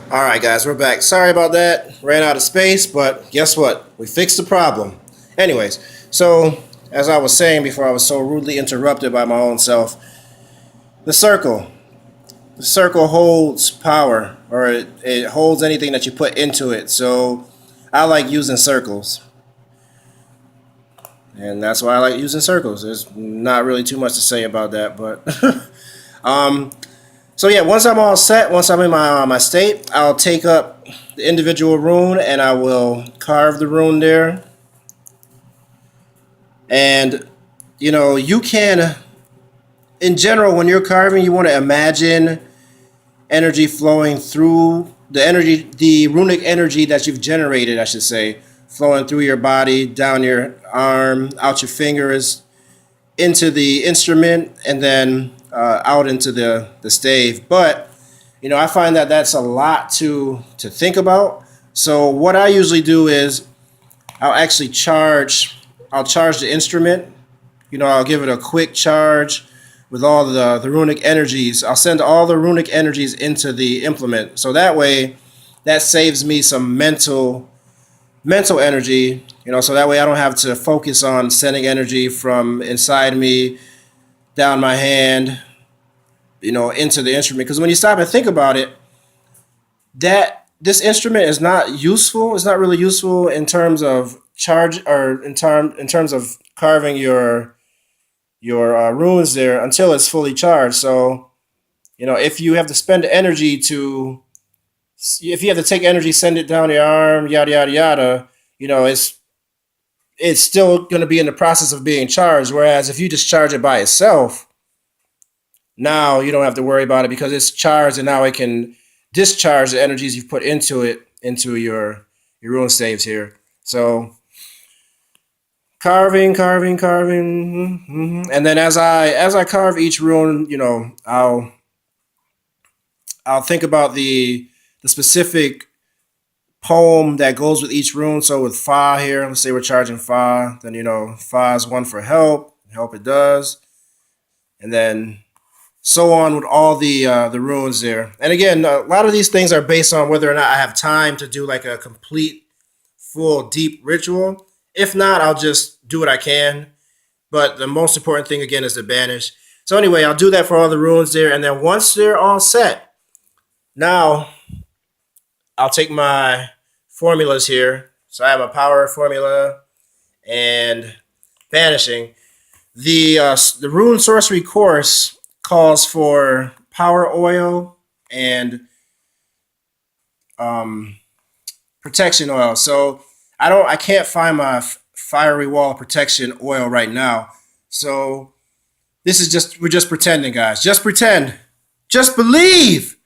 All right, guys, we're back. Sorry about that. Ran out of space, but guess what? We fixed the problem. Anyways, so as I was saying before, I was so rudely interrupted by my own self. The circle. The circle holds power, or it holds anything that you put into it. So I like using circles, and that's why I like using circles. There's not really too much to say about that, but um, so yeah, once I'm all set, once I'm in my state, I'll take up the individual rune and I will carve the rune there. And you can, in general, when you're carving, you want to imagine energy flowing through the runic energy that you've generated, I should say, flowing through your body, down your arm, out your fingers, into the instrument, and then out into the stave. But I find that that's a lot to think about. So what I usually do is I'll actually charge. I'll charge the instrument. I'll give it a quick charge with all the runic energies. I'll send all the runic energies into the implement. So that way, that saves me some mental energy. So that way I don't have to focus on sending energy from inside me down my hand, into the instrument. Because when you stop and think about it, that this instrument is not useful. It's not really useful in terms of charge or in terms of carving your runes there until it's fully charged. So if you have to spend energy to, if you have to take energy, send it down your arm, yada yada yada, it's still going to be in the process of being charged. Whereas if you just charge it by itself, now you don't have to worry about it because it's charged, and now it can discharge the energies you've put into it into your rune staves here. So carving, and then as I carve each rune, I'll think about the specific poem that goes with each rune. So with Fa here, let's say we're charging Fa, then Fa is one for help it does, and then so on with all the runes there. And again, a lot of these things are based on whether or not I have time to do like a complete, full, deep ritual. If not, I'll just do what I can. But the most important thing again is to banish. So anyway, I'll do that for all the runes there, and then once they're all set, now I'll take my formulas here. So I have a power formula and banishing. The rune sorcery course calls for power oil and um, protection oil. So I can't find my fiery wall of protection oil right now. So this is we're just pretending, guys. Just pretend. Just believe.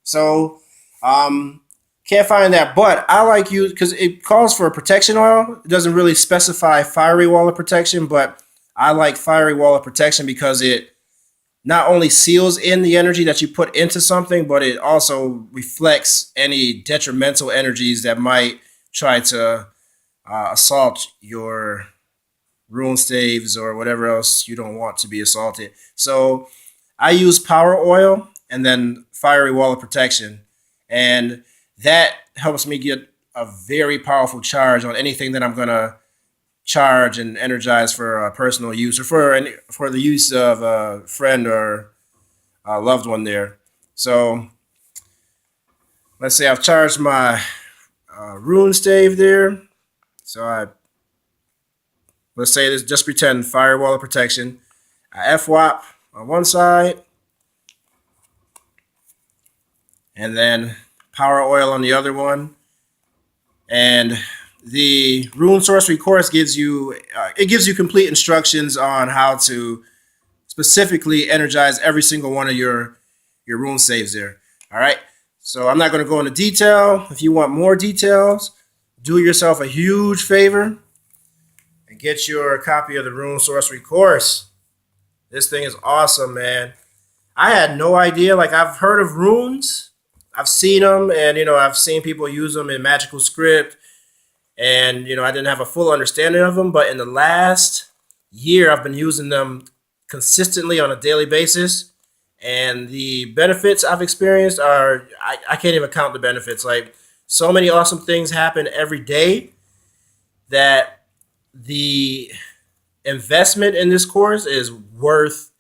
So can't find that, but I like you because it calls for a protection oil. It doesn't really specify fiery wall of protection, but I like fiery wall of protection because it not only seals in the energy that you put into something, but it also reflects any detrimental energies that might try to assault your rune staves or whatever else you don't want to be assaulted. So I use power oil and then fiery wall of protection, and that helps me get a very powerful charge on anything that I'm gonna charge and energize for personal use or for the use of a friend or a loved one there. So let's say I've charged my rune stave there. So let's say this, just pretend firewall of protection. I FWAP on one side, and then power oil on the other one. And the rune sorcery course gives you complete instructions on how to specifically energize every single one of your rune saves there. All right. So I'm not going to go into detail. If you want more details, do yourself a huge favor and get your copy of the rune sorcery course. This thing is awesome, man. I had no idea. Like, I've heard of runes, I've seen them, and I've seen people use them in magical script, and I didn't have a full understanding of them. But in the last year, I've been using them consistently on a daily basis, And the benefits I've experienced are, I can't even count the benefits. Like, so many awesome things happen every day that the investment in this course is worth.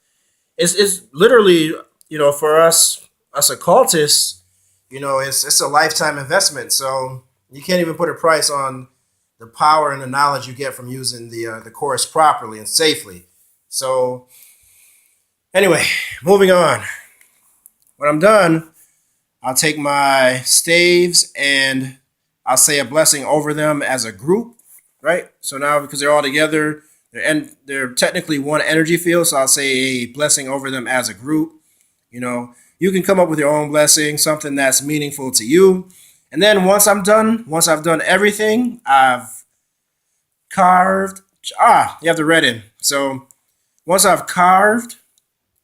It's literally, for us occultists, it's a lifetime investment. So you can't even put a price on the power and the knowledge you get from using the course properly and safely. So anyway, moving on. When I'm done, I'll take my staves and I'll say a blessing over them as a group, right? So now, because they're all together, they're technically one energy field. So I'll say a blessing over them as a group. You can come up with your own blessing, something that's meaningful to you. And then once I've done everything, I've carved. You have the red in. So once I've carved,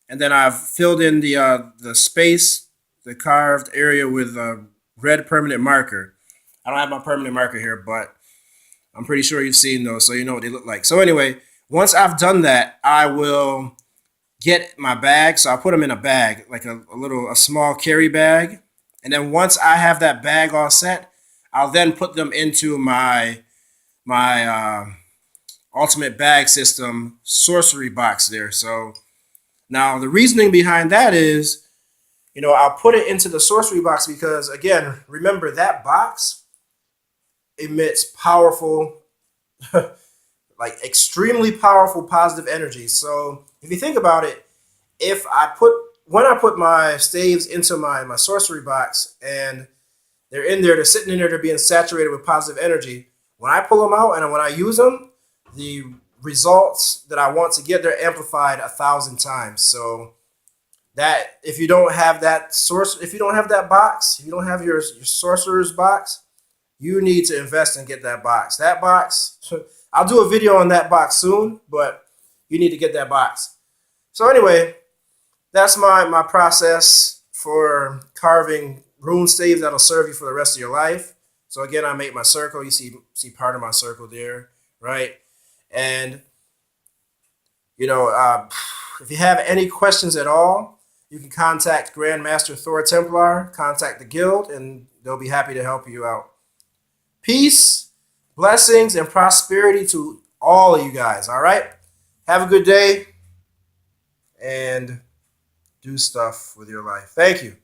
and then I've filled in the space, the carved area with a red permanent marker. I don't have my permanent marker here, but I'm pretty sure you've seen those, so you know what they look like. So anyway, once I've done that, I will get my bag. So I'll put them in a bag, like a small carry bag. And then once I have that bag all set, I'll then put them into my ultimate bag system sorcery box there. So now the reasoning behind that is, I'll put it into the sorcery box because, again, remember that box emits powerful, like extremely powerful positive energy. So if you think about it, when I put my staves into my sorcery box and they're sitting in there, they're being saturated with positive energy. When I pull them out and when I use them, the results that I want to get, they're amplified 1,000 times. So that if you don't have that if you don't have that box, if you don't have your sorcerer's box, you need to invest and get that box. That box, I'll do a video on that box soon, but you need to get that box. So anyway, that's my process for carving rune staves that'll serve you for the rest of your life. So again, I make my circle. You see part of my circle there, right? And if you have any questions at all, you can contact Grandmaster Thor Templar, contact the guild, and they'll be happy to help you out. Peace, blessings, and prosperity to all of you guys, all right? Have a good day, and do stuff with your life. Thank you.